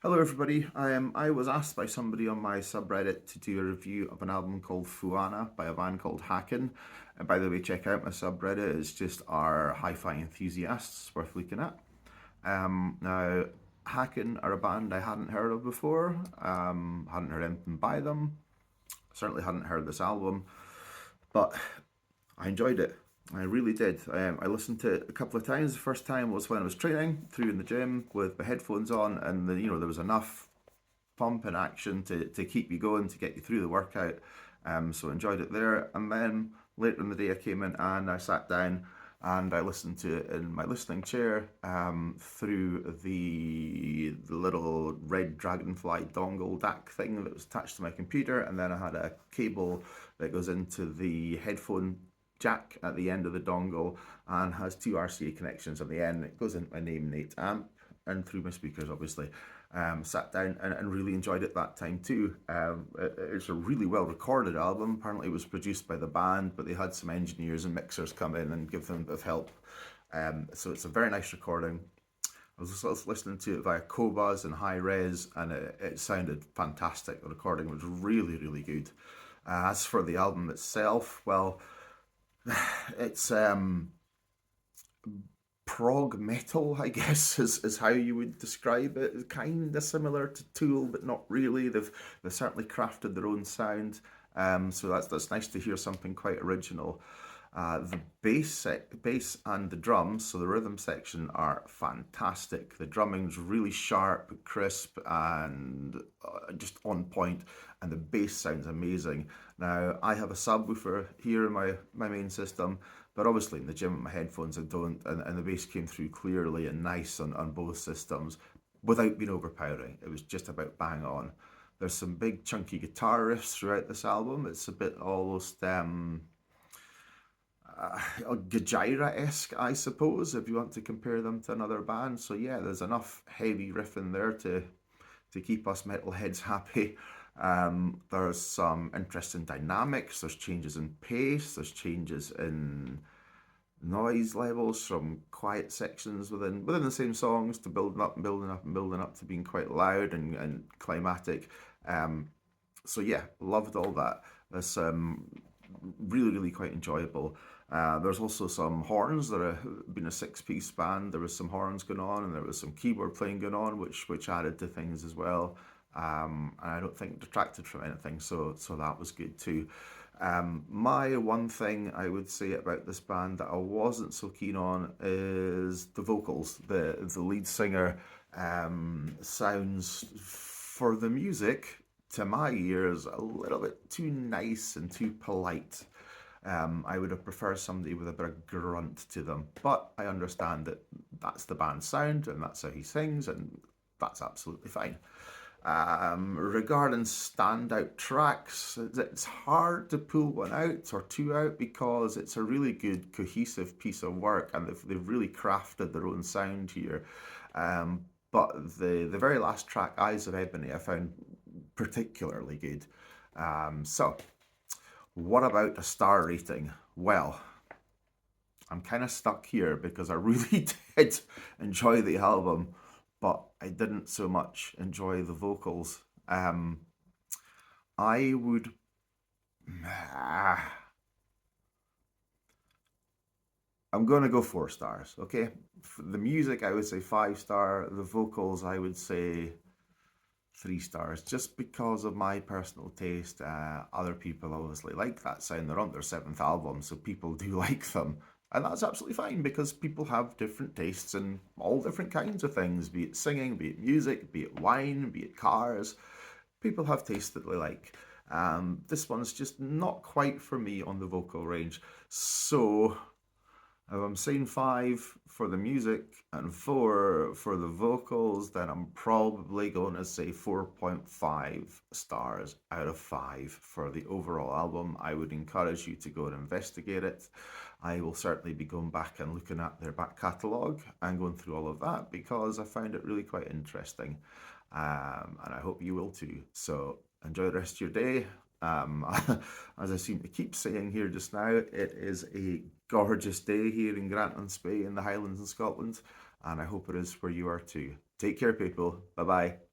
Hello everybody. I was asked by somebody on my subreddit to do a review of an album called Fauna by a band called Haken. And by the way, check out my subreddit. It's just our hi-fi enthusiasts worth looking at. Now, Haken are a band I hadn't heard of before. Hadn't heard anything by them. Certainly hadn't heard this album, but I enjoyed it. I really did. I listened to it a couple of times. The first time was when I was training through in the gym with my headphones on, and there was enough pump and action to keep you going, to get you through the workout. So I enjoyed it there. And then later in the day, I came in and I sat down and I listened to it in my listening chair through the little red dragonfly dongle DAC thing that was attached to my computer. And then I had a cable that goes into the headphone jack at the end of the dongle and has two RCA connections on the end. It goes into my name Nate amp and through my speakers, obviously. Sat down and really enjoyed it that time too. It's a really well recorded album. Apparently it was produced by the band, but they had some engineers and mixers come in and give them a bit of help. So it's a very nice recording. I was listening to it via Cobuzz and high res, and it sounded fantastic. The recording was really, really good. As for the album itself, well, it's prog metal, I guess, is how you would describe it. It's kind of similar to Tool, but not really. They've certainly crafted their own sound. So that's nice to hear something quite original. The bass and the drums, so the rhythm section, are fantastic. The drumming's really sharp, crisp, and just on point, and the bass sounds amazing. Now, I have a subwoofer here in my main system, but obviously in the gym with my headphones I don't, and the bass came through clearly and nice on both systems without being overpowering. It was just about bang on. There's some big chunky guitar riffs throughout this album. It's a bit almost Gajira-esque, I suppose, if you want to compare them to another band. So yeah, there's enough heavy riff in there to keep us metalheads happy. There's some interesting dynamics. There's changes in pace. There's changes in noise levels from quiet sections within the same songs to building up and building up and building up to being quite loud and climatic. So yeah, loved all that. There's really, really quite enjoyable. There's also some horns. There have been a six-piece band. There was some horns going on, and there was some keyboard playing going on, which added to things as well. And I don't think detracted from anything, so that was good too. My one thing I would say about this band that I wasn't so keen on is the vocals. The lead singer sounds, for the music, to my ears, a little bit too nice and too polite. I would have preferred somebody with a bit of grunt to them, but I understand that that's the band's sound and that's how he sings, and that's absolutely fine. Regarding standout tracks, it's hard to pull one out or two out because it's a really good cohesive piece of work, and they've really crafted their own sound here. But the very last track, Eyes of Ebony, I found particularly good. So what about a star rating? Well, I'm kind of stuck here because I really did enjoy the album, but I didn't so much enjoy the vocals. I would. I'm going to go 4 stars, okay? For the music, I would say 5 star. The vocals, I would say 3 stars, just because of my personal taste. Other people obviously like that sound. They're on their seventh album, so people do like them. And that's absolutely fine because people have different tastes in all different kinds of things, be it singing, be it music, be it wine, be it cars. People have tastes that they like. This one's just not quite for me on the vocal range. So if I'm saying 5 for the music and 4 for the vocals, then I'm probably going to say 4.5 stars out of 5 for the overall album. I would encourage you to go and investigate it. I will certainly be going back and looking at their back catalogue and going through all of that because I found it really quite interesting. And I hope you will too. So enjoy the rest of your day. As I seem to keep saying here just now, it is a gorgeous day here in Grant-on-Spey in the Highlands in Scotland, and I hope it is where you are too. Take care, people. Bye bye.